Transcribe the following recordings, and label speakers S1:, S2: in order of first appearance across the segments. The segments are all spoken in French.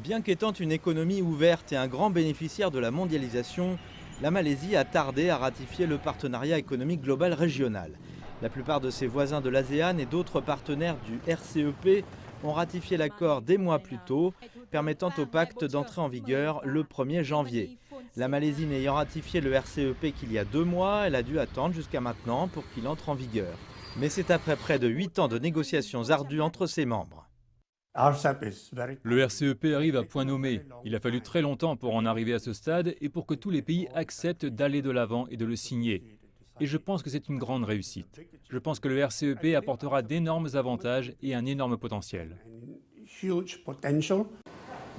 S1: Bien qu'étant une économie ouverte et un grand bénéficiaire de la mondialisation, la Malaisie a tardé à ratifier le partenariat économique global régional. La plupart de ses voisins de l'ASEAN et d'autres partenaires du RCEP ont ratifié l'accord des mois plus tôt, permettant au pacte d'entrer en vigueur le 1er janvier. La Malaisie n'ayant ratifié le RCEP qu'il y a 2 mois, elle a dû attendre jusqu'à maintenant pour qu'il entre en vigueur. Mais c'est après près de 8 ans de négociations ardues entre ses membres.
S2: Le RCEP arrive à point nommé. Il a fallu très longtemps pour en arriver à ce stade et pour que tous les pays acceptent d'aller de l'avant et de le signer. Et je pense que c'est une grande réussite. Je pense que le RCEP apportera d'énormes avantages et un énorme potentiel.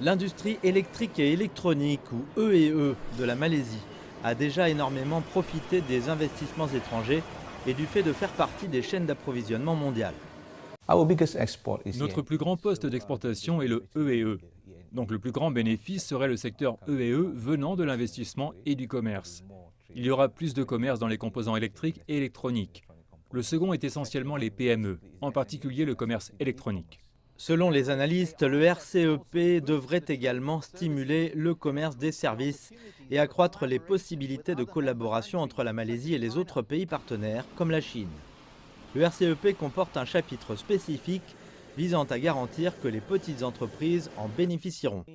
S1: L'industrie électrique et électronique, ou EE, de la Malaisie, a déjà énormément profité des investissements étrangers et du fait de faire partie des chaînes d'approvisionnement mondiales.
S2: Notre plus grand poste d'exportation est le EE. Donc le plus grand bénéfice serait le secteur EE venant de l'investissement et du commerce. Il y aura plus de commerce dans les composants électriques et électroniques. Le second est essentiellement les PME, en particulier le commerce électronique.
S1: Selon les analystes, le RCEP devrait également stimuler le commerce des services et accroître les possibilités de collaboration entre la Malaisie et les autres pays partenaires, comme la Chine. Le RCEP comporte un chapitre spécifique visant à garantir que les petites entreprises en bénéficieront.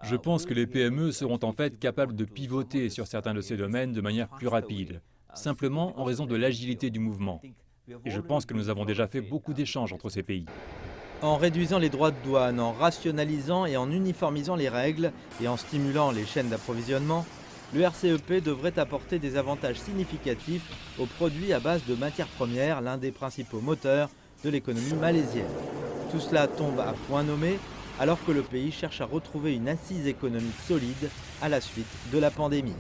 S2: Je pense que les PME seront en fait capables de pivoter sur certains de ces domaines de manière plus rapide, simplement en raison de l'agilité du mouvement. Et je pense que nous avons déjà fait beaucoup d'échanges entre ces pays.
S1: En réduisant les droits de douane, en rationalisant et en uniformisant les règles et en stimulant les chaînes d'approvisionnement, le RCEP devrait apporter des avantages significatifs aux produits à base de matières premières, l'un des principaux moteurs de l'économie malaisienne. Tout cela tombe à point nommé alors que le pays cherche à retrouver une assise économique solide à la suite de la pandémie.